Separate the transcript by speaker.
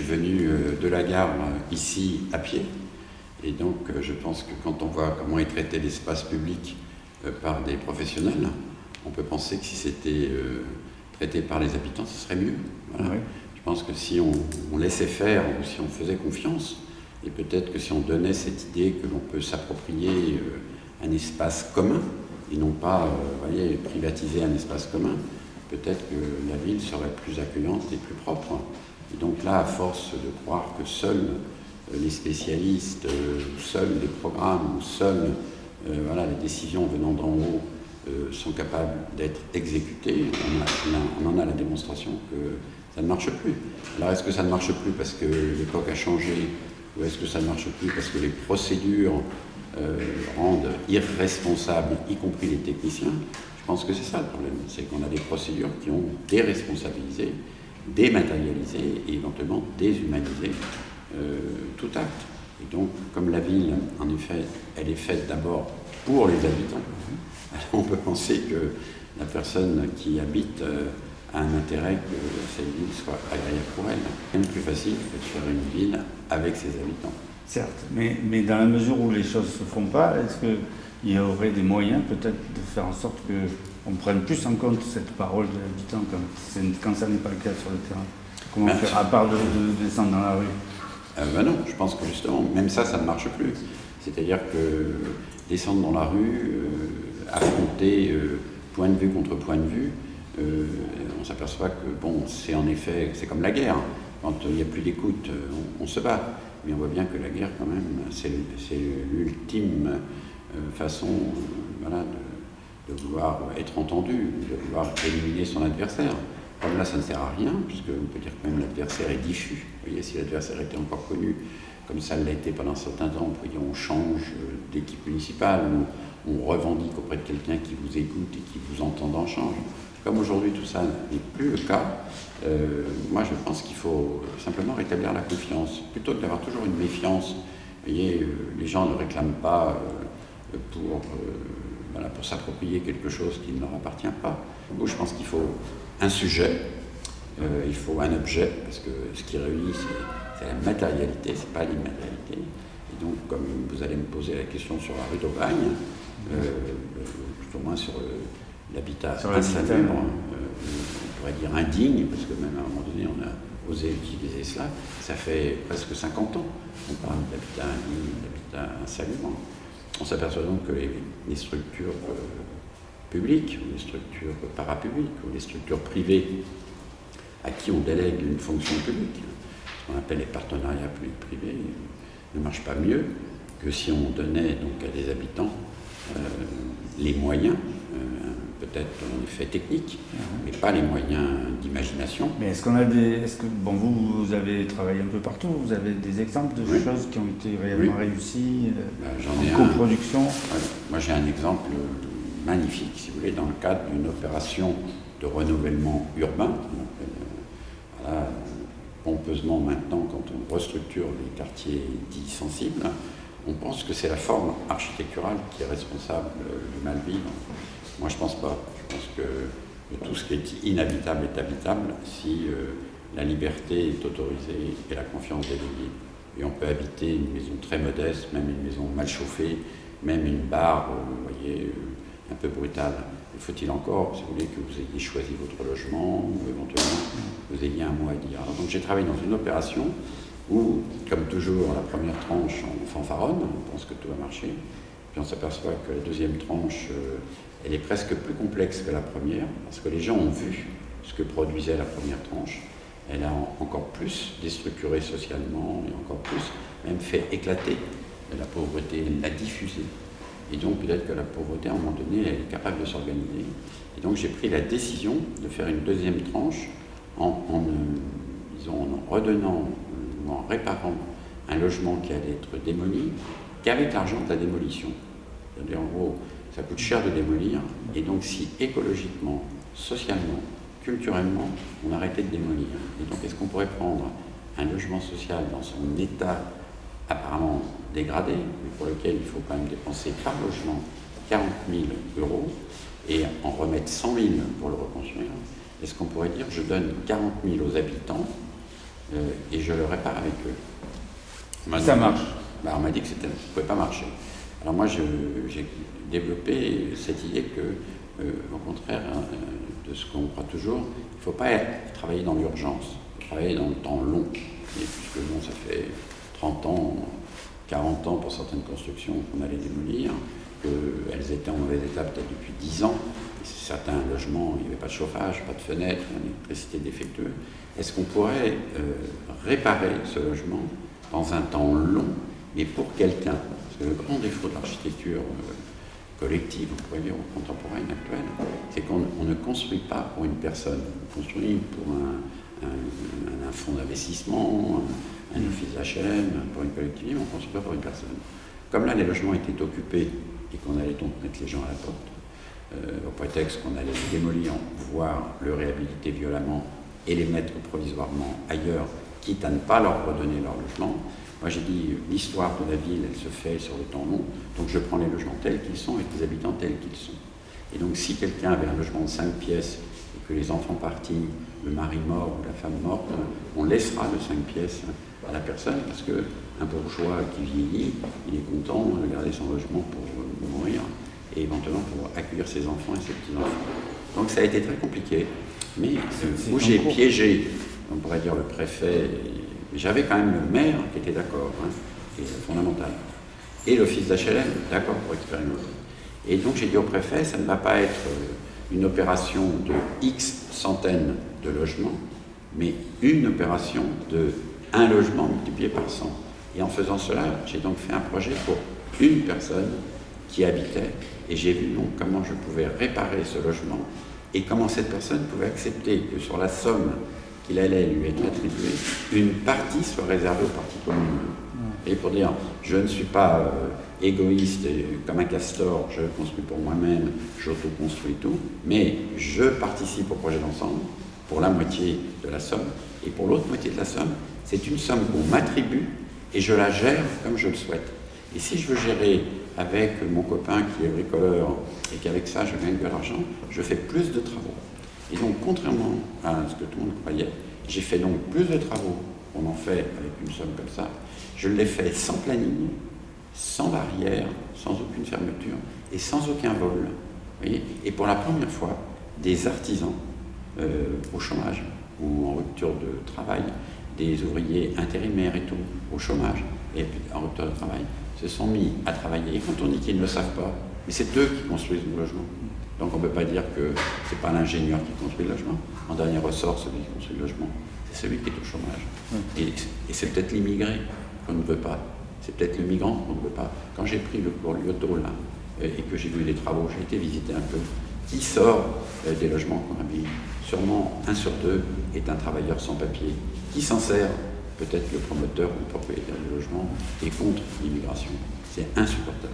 Speaker 1: venu de la gare ici à pied. Et donc, je pense que quand on voit comment est traité l'espace public par des professionnels, on peut penser que si c'était traité par les habitants, ce serait mieux. Voilà. Oui. Je pense que si on laissait faire ou si on faisait confiance, et peut-être que si on donnait cette idée que l'on peut s'approprier un espace commun, et non pas privatiser un espace commun, peut-être que la ville serait plus accueillante et plus propre. Et donc là, à force de croire que seuls les spécialistes, seuls les programmes, ou seules les décisions venant d'en haut sont capables d'être exécutées, on en a la démonstration que ça ne marche plus. Alors est-ce que ça ne marche plus parce que l'époque a changé, ou est-ce que ça ne marche plus parce que les procédures rendent irresponsables, y compris les techniciens? Je pense que c'est ça le problème, c'est qu'on a des procédures qui ont déresponsabilisé, dématérialisé et éventuellement déshumanisé tout acte. Et donc, comme la ville, en effet, elle est faite d'abord pour les habitants, alors on peut penser que la personne qui habite a un intérêt que cette ville soit agréable pour elle. C'est même plus facile que de faire une ville avec ses habitants.
Speaker 2: Certes, mais dans la mesure où les choses ne se font pas, est-ce qu'il y aurait des moyens peut-être de faire en sorte qu'on prenne plus en compte cette parole de l'habitant quand ça n'est pas le cas sur le terrain? Comment faire, à part de descendre dans la rue?
Speaker 1: Non, je pense que justement, même ça ne marche plus. C'est-à-dire que descendre dans la rue, affronter point de vue contre point de vue, on s'aperçoit que c'est en effet, c'est comme la guerre. Quand il n'y a plus d'écoute, on se bat. Mais on voit bien que la guerre, quand même, c'est l'ultime façon de vouloir être entendu, de vouloir éliminer son adversaire. Comme là, ça ne sert à rien, puisque on peut dire que même l'adversaire est diffus. Vous voyez, si l'adversaire était encore connu, comme ça l'a été pendant un certain temps, on change d'équipe municipale, on revendique auprès de quelqu'un qui vous écoute et qui vous entend en change. Comme aujourd'hui tout ça n'est plus le cas, moi je pense qu'il faut simplement rétablir la confiance, plutôt que d'avoir toujours une méfiance. Vous voyez, les gens ne réclament pas pour s'approprier quelque chose qui ne leur appartient pas. Donc, je pense qu'il faut un sujet, il faut un objet, parce que ce qui réunit c'est la matérialité, c'est pas l'immatérialité. Et donc comme vous allez me poser la question sur la rue d'Aubagne, plus ou moins sur l'habitat insalubre, on pourrait dire indigne, parce que même à un moment donné, on a osé utiliser cela. Ça fait presque 50 ans qu'on parle d'habitat indigne, d'habitat insalubre. On s'aperçoit donc que les structures publiques, ou les structures parapubliques, ou les structures privées à qui on délègue une fonction publique, ce qu'on appelle les partenariats publics-privés, ne marchent pas mieux que si on donnait donc à des habitants les moyens, peut-être en effet techniques, mais pas les moyens d'imagination.
Speaker 2: Mais vous avez travaillé un peu partout, vous avez des exemples de choses qui ont été réellement réussies en coproduction?
Speaker 1: Moi j'ai un exemple magnifique, si vous voulez, dans le cadre d'une opération de renouvellement urbain. Pompeusement maintenant, quand on restructure les quartiers dits sensibles, on pense que c'est la forme architecturale qui est responsable du mal-vivre. Moi, je ne pense pas. Je pense que tout ce qui est inhabitable est habitable si la liberté est autorisée et la confiance déléguée. Et on peut habiter une maison très modeste, même une maison mal chauffée, même une barre, vous voyez, un peu brutale. Faut-il encore, si vous voulez, que vous ayez choisi votre logement, ou éventuellement vous ayez un mot à dire. Alors, donc j'ai travaillé dans une opération où, comme toujours, la première tranche, on fanfaronne, on pense que tout va marcher, puis on s'aperçoit que la deuxième tranche, elle est presque plus complexe que la première, parce que les gens ont vu ce que produisait la première tranche. Elle a encore plus déstructuré socialement, et encore plus même fait éclater la pauvreté, l'a diffusée. Et donc peut-être que la pauvreté, à un moment donné, elle est capable de s'organiser. Et donc j'ai pris la décision de faire une deuxième tranche en redonnant ou en réparant un logement qui allait être démoli, qu'avec l'argent de la démolition. C'est-à-dire en gros, ça coûte cher de démolir, et donc si écologiquement, socialement, culturellement, on arrêtait de démolir. Et donc est-ce qu'on pourrait prendre un logement social dans son état apparemment dégradé, mais pour lequel il faut quand même dépenser par logement 40 000 € et en remettre 100 000 pour le reconstruire? Est-ce qu'on pourrait dire je donne 40 000 aux habitants et je le répare avec eux.
Speaker 2: Ça marche.
Speaker 1: On m'a dit que ça ne pouvait pas marcher. Alors moi, j'ai développé cette idée que, au contraire, de ce qu'on croit toujours, il ne faut pas travailler dans l'urgence, travailler dans le temps long. Et puisque bon, ça fait 30 ans, 40 ans pour certaines constructions qu'on allait démolir, qu'elles étaient en mauvais état peut-être depuis 10 ans, et certains logements, il n'y avait pas de chauffage, pas de fenêtres, une électricité défectueuse. Est-ce qu'on pourrait réparer ce logement dans un temps long, mais pour quelqu'un? Parce que le grand défaut de l'architecture collective, on pourrait dire, contemporaine, actuelle, c'est qu'on ne construit pas pour une personne, on construit pour un fonds d'investissement, un office HLM, pour une collectivité, on ne construit pas pour une personne. Comme là, les logements étaient occupés et qu'on allait donc mettre les gens à la porte, au prétexte qu'on allait les démolir, voire le réhabiliter violemment et les mettre provisoirement ailleurs, quitte à ne pas leur redonner leur logement. Moi j'ai dit, l'histoire de la ville, elle se fait sur le temps long, donc je prends les logements tels qu'ils sont et les habitants tels qu'ils sont. Et donc si quelqu'un avait un logement de 5 pièces et que les enfants partis, le mari mort ou la femme morte, on laissera le 5 pièces à la personne, parce qu'un bourgeois qui vieillit, il est content de garder son logement pour mourir et éventuellement pour accueillir ses enfants et ses petits-enfants. Donc ça a été très compliqué, mais où j'ai piégé, on pourrait dire le préfet, j'avais quand même le maire qui était d'accord, qui est fondamental, et l'office d'HLM d'accord pour récupérer une autre. Et donc j'ai dit au préfet, ça ne va pas être une opération de X centaines de logements, mais une opération de un logement multiplié par 100. Et en faisant cela, j'ai donc fait un projet pour une personne qui habitait, et j'ai vu donc comment je pouvais réparer ce logement, et comment cette personne pouvait accepter que sur la somme qu'il allait lui être attribuée, une partie soit réservée aux parties communes. Et pour dire, je ne suis pas égoïste et comme un castor, je construis pour moi-même, j'auto-construis tout, mais je participe au projet d'ensemble pour la moitié de la somme, et pour l'autre moitié de la somme, c'est une somme qu'on m'attribue et je la gère comme je le souhaite. Et si je veux gérer avec mon copain qui est bricoleur et qu'avec ça je gagne de l'argent, je fais plus de travaux. Et donc, contrairement à ce que tout le monde croyait, j'ai fait donc plus de travaux qu'on en fait avec une somme comme ça. Je l'ai fait sans planning, sans barrière, sans aucune fermeture et sans aucun vol. Vous voyez, et pour la première fois, des artisans au chômage ou en rupture de travail, des ouvriers intérimaires et tout, au chômage et en rupture de travail, se sont mis à travailler. Et quand on dit qu'ils ne le savent pas, mais c'est eux qui construisent le logement. Donc on ne peut pas dire que ce n'est pas l'ingénieur qui construit le logement. En dernier ressort, celui qui construit le logement, c'est celui qui est au chômage. Et c'est peut-être l'immigré qu'on ne veut pas. C'est peut-être le migrant qu'on ne veut pas. Quand j'ai pris le cours Lyoto là, et que j'ai vu des travaux, j'ai été visiter un peu, qui sort des logements qu'on habille. Sûrement 1 sur 2 est un travailleur sans papier. Qui s'en sert? Peut-être le promoteur ou le propriétaire du logement est contre l'immigration. C'est insupportable.